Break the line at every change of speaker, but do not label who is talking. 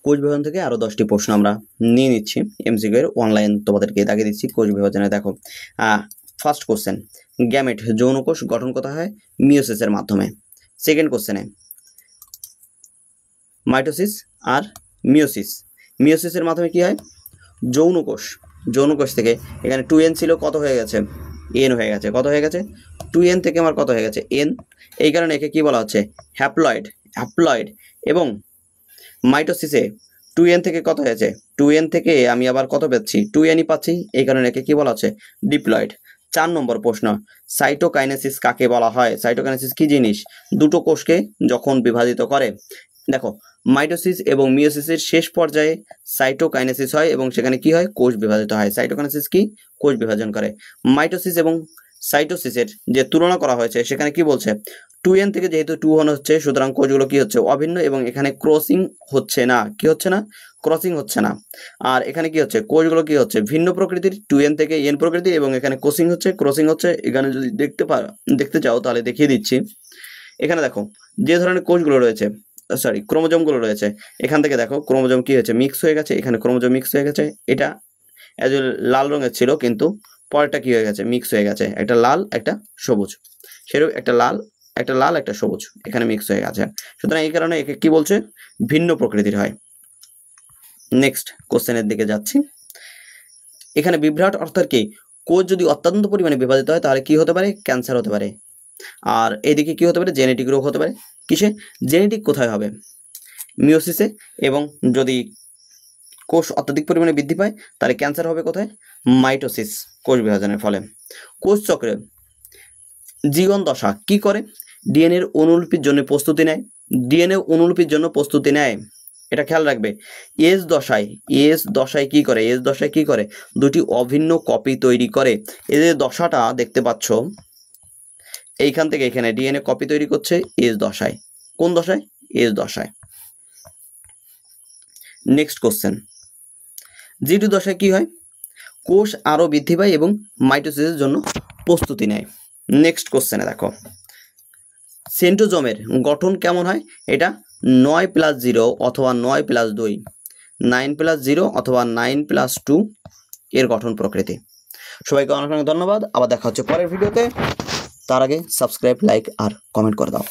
কোষ বিভাজন থেকে আরো 10টি প্রশ্ন আমরা নিয়ে নিচ্ছি এমসিকিউ এর অনলাইন তোমাদেরকে দাগিয়ে দিচ্ছি কোষ বিভাজনে। দেখো ফার্স্ট কোশ্চেন, গ্যামেট যৌনকোষ গঠন করা হয় মিওসিসের মাধ্যমে। সেকেন্ড কোশ্চেনে মাইটোসিস আর মিওসিসের মাধ্যমে কি হয়, যৌনকোষ থেকে এখানে 2n ছিল, কত হয়ে গেছে, n হয়ে গেছে। কত হয়ে গেছে, 2n থেকে আমার কত হয়ে গেছে, n। এই কারণে একে কি বলা হচ্ছে, হ্যাপ্লয়েড। এবং মাইটোসিসে 2n থেকে কত হয়েছে, 2n থেকে আমি আবার কত পাচ্ছি, 2nই পাচ্ছি, এই কারণে একে কি বলা হচ্ছে, ডিপ্লয়েড। 4 নম্বর প্রশ্ন, সাইটোকাইনেসিস কাকে বলা হয়? সাইটোকাইনেসিস কি জিনিস? দুটো কোষকে যখন বিভাজিত করে। দেখো, মাইটোসিস এবং মিওসিসের শেষ পর্যায়ে সাইটোকাইনেসিস হয় এবং সেখানে কি হয়, কোষ বিভাজিত হয়। সাইটোকাইনেসিস কি, কোষ বিভাজন করে। মাইটোসিস এবং সাইটোসিসের যে তুলনা করা হয়েছে সেখানে কি বলছে, 2n থেকে যেহেতু 2 হচ্ছে, সুতরাং কোষগুলো কি হচ্ছে, অভিন্ন, এবং এখানে ক্রসিং হচ্ছে না। কি হচ্ছে না, ক্রসিং হচ্ছে না। আর এখানে কি হচ্ছে, কোষগুলো কি হচ্ছে, ভিন্ন প্রকৃতির, 2n থেকে n প্রকৃতির, এবং এখানে ক্রসিং হচ্ছে। এখানে যদি দেখতে চাও তাহলে দেখিয়ে দিচ্ছি। এখানে দেখো যে ধরনের কোষগুলো রয়েছে, ক্রোমোজোমগুলো রয়েছে, এখান থেকে দেখো ক্রোমোজোম কি হয়েছে, মিক্স হয়ে গেছে। এখানে ক্রোমোজোম মিক্স হয়ে গেছে, এটা এজ লাল রঙের ছিল কিন্তু পরেরটা কি হয়ে গেছে, মিক্স হয়ে গেছে, একটা লাল একটা সবুজ, সেরকম একটা লাল একটা সবুজ এখানে মিক্স হয়ে গেছে। সুতরাং এই কারণে একে কি বলছে, ভিন্ন প্রকৃতির হয়। নেক্সট কোশ্চেনের দিকে যাচ্ছি। এখানে বিভ্রাট অর্থাৎ কি, কোষ যদি অত্যন্ত পরিমাণে বিভাজিত হয় তাহলে কি হতে পারে, ক্যান্সার হতে পারে। আর এদিকে কি হতে পারে, জেনেটিক রোগ হতে পারে। কিসে, জেনেটিক কোথায় হবে, মিওসিসে। এবং যদি কোষ অত্যাধিক পরিমাণে বৃদ্ধি পায় তাহলে ক্যান্সার হবে কোথায়, মাইটোসিস, কোষ বিভাজনের ফলে। কোষ চক্রে জীবন দশা কি করে, ডিএনএর অনুলিপির জন্য প্রস্তুতি নেয়। এটা খেয়াল রাখবে। এস দশায় কি করে, দুটি অভিন্ন কপি তৈরি করে। এই যে দশাটা দেখতে পাচ্ছ, এইখান থেকে এখানে ডিএনএ কপি তৈরি করছে এস দশায়। কোন দশায়, এস দশায়। নেক্সট কোশ্চেন, জি2 দশায় কি হয়, কোষ আরো বৃদ্ধি পায় এবং মাইটোসিসের জন্য প্রস্তুতি নেয়। নেক্সট কোশ্চেনে দেখো, সেন্ট্রোজোমের গঠন কেমন হয়, এটা 9+0 অথবা 9+2, 9+0 অথবা 9+2 এর গঠন প্রকৃতি। সবাইকে অনেক অনেক ধন্যবাদ। আবার দেখা হচ্ছে পরের ভিডিওতে। তার আগে সাবস্ক্রাইব, লাইক আর কমেন্ট করে দাও।